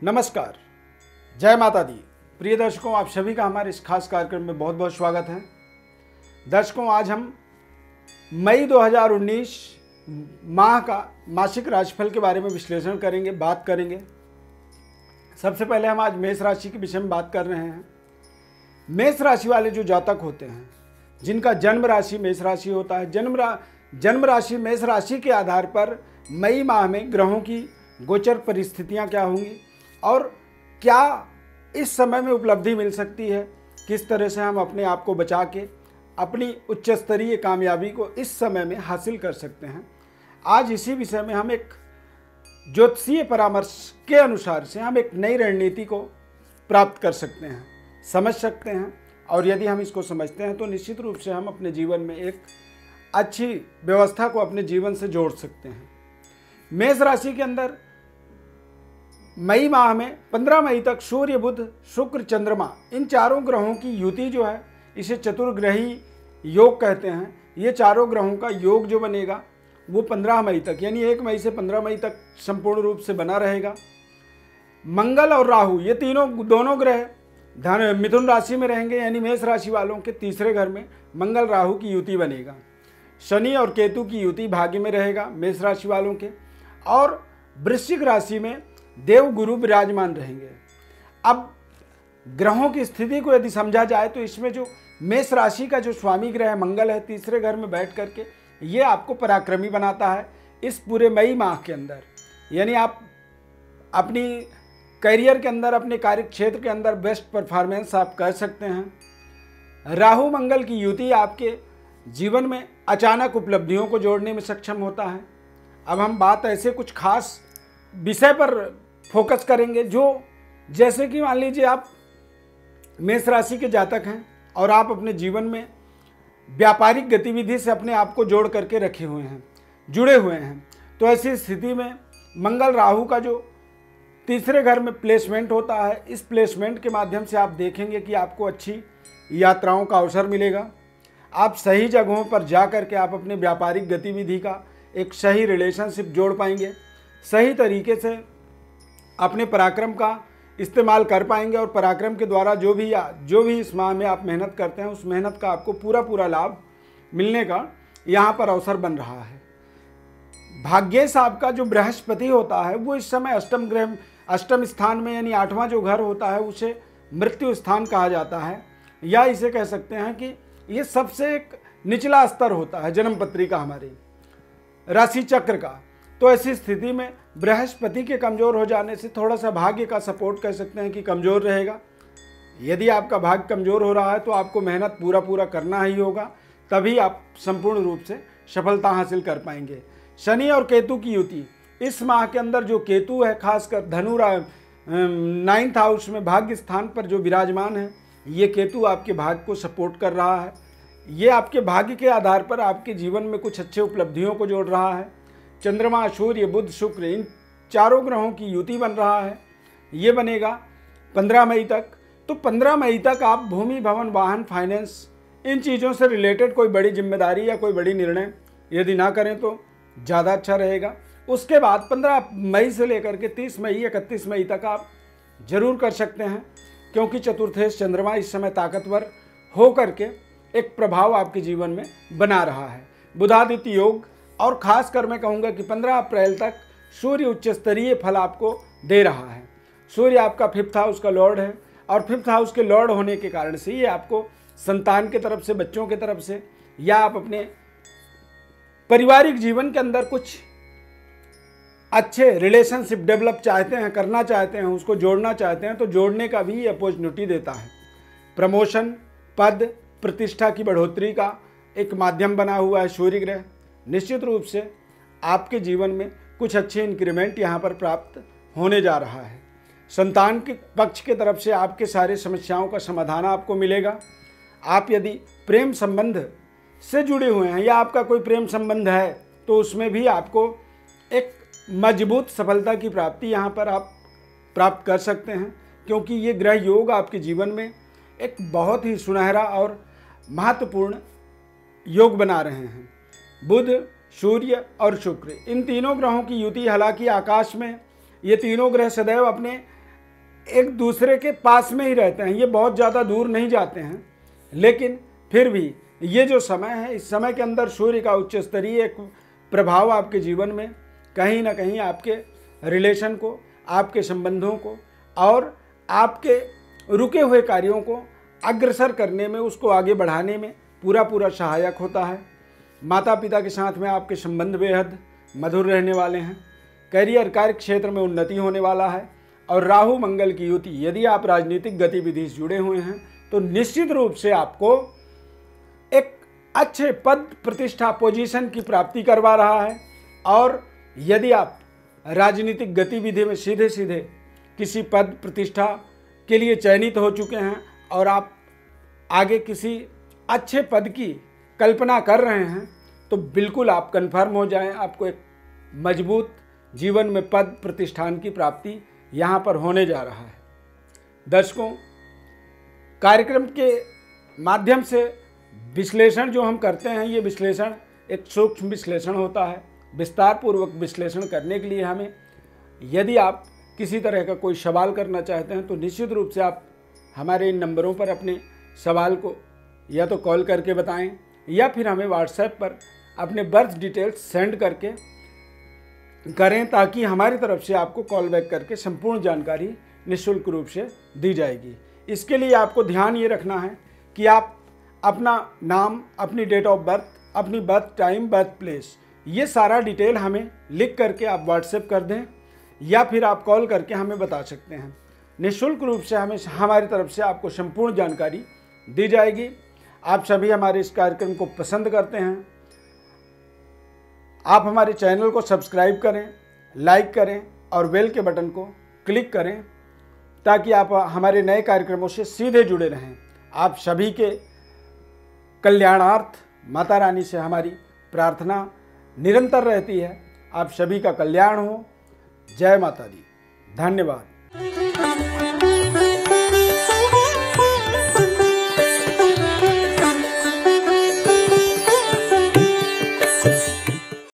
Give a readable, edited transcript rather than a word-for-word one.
नमस्कार, जय माता दी। प्रिय दर्शकों, आप सभी का हमारे इस खास कार्यक्रम में बहुत बहुत स्वागत है। दर्शकों, आज हम मई 2019 माह का मासिक राशिफल के बारे में विश्लेषण करेंगे, बात करेंगे। सबसे पहले हम आज मेष राशि के विषय में बात कर रहे हैं। मेष राशि वाले जो जातक होते हैं, जिनका जन्म राशि मेष राशि होता है, जन्म राशि मेष राशि के आधार पर मई माह में ग्रहों की गोचर परिस्थितियां क्या होंगी और क्या इस समय में उपलब्धि मिल सकती है, किस तरह से हम अपने आप को बचा के अपनी उच्च स्तरीय कामयाबी को इस समय में हासिल कर सकते हैं। आज इसी विषय में हम एक ज्योतिषीय परामर्श के अनुसार से हम एक नई रणनीति को प्राप्त कर सकते हैं, समझ सकते हैं, और यदि हम इसको समझते हैं तो निश्चित रूप से हम अपने जीवन में एक अच्छी व्यवस्था को अपने जीवन से जोड़ सकते हैं। मेष राशि के अंदर मई माह में 15 मई तक सूर्य, बुध, शुक्र, चंद्रमा, इन चारों ग्रहों की युति जो है, इसे चतुर्ग्रही योग कहते हैं। ये चारों ग्रहों का योग जो बनेगा वो 15 मई तक, यानी 1 मई से 15 मई तक संपूर्ण रूप से बना रहेगा। मंगल और राहु, ये दोनों ग्रह मिथुन राशि में रहेंगे, यानी मेष राशि वालों के तीसरे घर में मंगल राहु की युति बनेगा। शनि और केतु की युति भाग्य में रहेगा मेष राशि वालों के, और वृश्चिक राशि में देव गुरु विराजमान रहेंगे। अब ग्रहों की स्थिति को यदि समझा जाए तो इसमें जो मेष राशि का जो स्वामी ग्रह मंगल है, तीसरे घर में बैठ करके ये आपको पराक्रमी बनाता है इस पूरे मई माह के अंदर। यानी आप अपनी करियर के अंदर, अपने कार्य क्षेत्र के अंदर बेस्ट परफॉर्मेंस आप कर सकते हैं। राहु मंगल की युति आपके जीवन में अचानक उपलब्धियों को जोड़ने में सक्षम होता है। अब हम बात ऐसे कुछ खास विषय पर फोकस करेंगे, जो जैसे कि मान लीजिए आप मेष राशि के जातक हैं और आप अपने जीवन में व्यापारिक गतिविधि से अपने आप को जोड़ करके रखे हुए हैं, जुड़े हुए हैं, तो ऐसी स्थिति में मंगल राहु का जो तीसरे घर में प्लेसमेंट होता है, इस प्लेसमेंट के माध्यम से आप देखेंगे कि आपको अच्छी यात्राओं का अवसर मिलेगा। आप सही जगहों पर जा करके आप अपने व्यापारिक गतिविधि का एक सही रिलेशनशिप जोड़ पाएंगे, सही तरीके से अपने पराक्रम का इस्तेमाल कर पाएंगे, और पराक्रम के द्वारा जो भी इस माह में आप मेहनत करते हैं, उस मेहनत का आपको पूरा लाभ मिलने का यहाँ पर अवसर बन रहा है। भाग्येश आपका जो बृहस्पति होता है वो इस समय अष्टम स्थान में, यानी 8वां जो घर होता है उसे मृत्यु स्थान कहा जाता है, या इसे कह सकते हैं कि ये सबसे एक निचला स्तर होता है जन्म पत्री का, हमारी राशि चक्र का। तो ऐसी स्थिति में बृहस्पति के कमज़ोर हो जाने से थोड़ा सा भाग्य का सपोर्ट कह सकते हैं कि कमज़ोर रहेगा। यदि आपका भाग्य कमज़ोर हो रहा है तो आपको मेहनत पूरा करना ही होगा, तभी आप संपूर्ण रूप से सफलता हासिल कर पाएंगे। शनि और केतु की युति, इस माह के अंदर जो केतु है, खासकर धनु 9th हाउस में भाग्य स्थान पर जो विराजमान है, ये केतु आपके भाग्य को सपोर्ट कर रहा है। ये आपके भाग्य के आधार पर आपके जीवन में कुछ अच्छे उपलब्धियों को जोड़ रहा है। चंद्रमा, सूर्य, बुध, शुक्र, इन चारों ग्रहों की युति बन रहा है, ये बनेगा 15 मई तक। तो 15 मई तक आप भूमि, भवन, वाहन, फाइनेंस, इन चीज़ों से रिलेटेड कोई बड़ी जिम्मेदारी या कोई बड़ी निर्णय यदि ना करें तो ज़्यादा अच्छा रहेगा। उसके बाद 15 मई से लेकर के 30 मई, 31 मई तक आप जरूर कर सकते हैं, क्योंकि चतुर्थेश चंद्रमा इस समय ताकतवर हो करके एक प्रभाव आपके जीवन में बना रहा है। बुधादित्य योग, और खासकर मैं कहूँगा कि 15 अप्रैल तक सूर्य उच्च स्तरीय फल आपको दे रहा है। सूर्य आपका 5th हाउस का लॉर्ड है, और 5th हाउस के लॉर्ड होने के कारण से ये आपको संतान के तरफ से, बच्चों के तरफ से, या आप अपने पारिवारिक जीवन के अंदर कुछ अच्छे रिलेशनशिप डेवलप चाहते हैं, करना चाहते हैं, उसको जोड़ना चाहते हैं, तो जोड़ने का भी अपॉर्चुनिटी देता है। प्रमोशन, पद प्रतिष्ठा की बढ़ोतरी का एक माध्यम बना हुआ है सूर्य ग्रह। निश्चित रूप से आपके जीवन में कुछ अच्छे इंक्रीमेंट यहाँ पर प्राप्त होने जा रहा है। संतान के पक्ष के तरफ से आपके सारे समस्याओं का समाधान आपको मिलेगा। आप यदि प्रेम संबंध से जुड़े हुए हैं या आपका कोई प्रेम संबंध है तो उसमें भी आपको एक मजबूत सफलता की प्राप्ति यहाँ पर आप प्राप्त कर सकते हैं, क्योंकि ये ग्रह योग आपके जीवन में एक बहुत ही सुनहरा और महत्वपूर्ण योग बना रहे हैं। बुध, सूर्य और शुक्र, इन तीनों ग्रहों की युति, हालांकि आकाश में ये तीनों ग्रह सदैव अपने एक दूसरे के पास में ही रहते हैं, ये बहुत ज़्यादा दूर नहीं जाते हैं, लेकिन फिर भी ये जो समय है, इस समय के अंदर सूर्य का उच्च स्तरीय एक प्रभाव आपके जीवन में कहीं ना कहीं आपके रिलेशन को, आपके संबंधों को और आपके रुके हुए कार्यों को अग्रसर करने में, उसको आगे बढ़ाने में पूरा सहायक होता है। माता पिता के साथ में आपके संबंध बेहद मधुर रहने वाले हैं। करियर कार्य क्षेत्र में उन्नति होने वाला है। और राहु मंगल की युति, यदि आप राजनीतिक गतिविधि से जुड़े हुए हैं तो निश्चित रूप से आपको एक अच्छे पद प्रतिष्ठा पोजीशन की प्राप्ति करवा रहा है। और यदि आप राजनीतिक गतिविधि में सीधे सीधे किसी पद प्रतिष्ठा के लिए चयनित हो चुके हैं और आप आगे किसी अच्छे पद की कल्पना कर रहे हैं, तो बिल्कुल आप कन्फर्म हो जाएं, आपको एक मजबूत जीवन में पद प्रतिष्ठान की प्राप्ति यहाँ पर होने जा रहा है। दर्शकों, कार्यक्रम के माध्यम से विश्लेषण जो हम करते हैं, ये विश्लेषण एक सूक्ष्म विश्लेषण होता है। विस्तार पूर्वक विश्लेषण करने के लिए हमें, यदि आप किसी तरह का कोई सवाल करना चाहते हैं तो निश्चित रूप से आप हमारे इन नंबरों पर अपने सवाल को या तो कॉल करके बताएं या फिर हमें व्हाट्सएप पर अपने बर्थ डिटेल्स सेंड करके करें, ताकि हमारी तरफ से आपको कॉल बैक करके संपूर्ण जानकारी निःशुल्क रूप से दी जाएगी। इसके लिए आपको ध्यान ये रखना है कि आप अपना नाम, अपनी डेट ऑफ बर्थ, अपनी बर्थ टाइम, बर्थ प्लेस, ये सारा डिटेल हमें लिख करके आप व्हाट्सएप कर दें या फिर आप कॉल करके हमें बता सकते हैं। निःशुल्क रूप से हमें हमारी तरफ से आपको संपूर्ण जानकारी दी जाएगी। आप सभी हमारे इस कार्यक्रम को पसंद करते हैं, आप हमारे चैनल को सब्सक्राइब करें, लाइक करें और बेल के बटन को क्लिक करें, ताकि आप हमारे नए कार्यक्रमों से सीधे जुड़े रहें। आप सभी के कल्याणार्थ माता रानी से हमारी प्रार्थना निरंतर रहती है। आप सभी का कल्याण हो। जय माता दी। धन्यवाद।